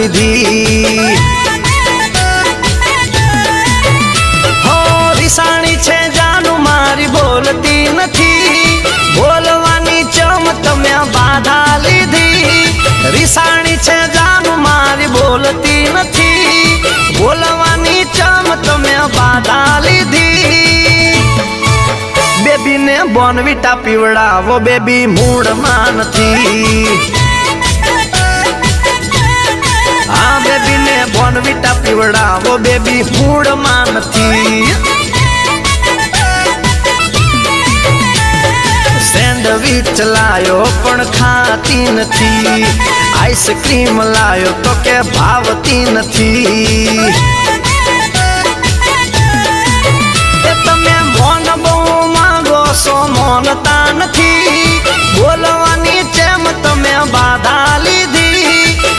લીધી। હો રીસાણી છે જાનું મારી બોલતી નથી, બોલવાની ચમ તમે બાધા લીધી। રીસાણી છે જાનું મારી બોલતી નથી, બોલવાની ચમ તમે બાધા લીધી। बेबी ने बोर्नविटा पीवड़ावो बेबी मूड में नथी। हाँ बेबी ने बोर्नविटा पीवड़ावो बेबी मूड में नथी। सैंडविच लायो पण खाती नथी, आइसक्रीम लायो तो के भावती नथी। सो मोनता नथी, बोलवानी चेम तमे बाधा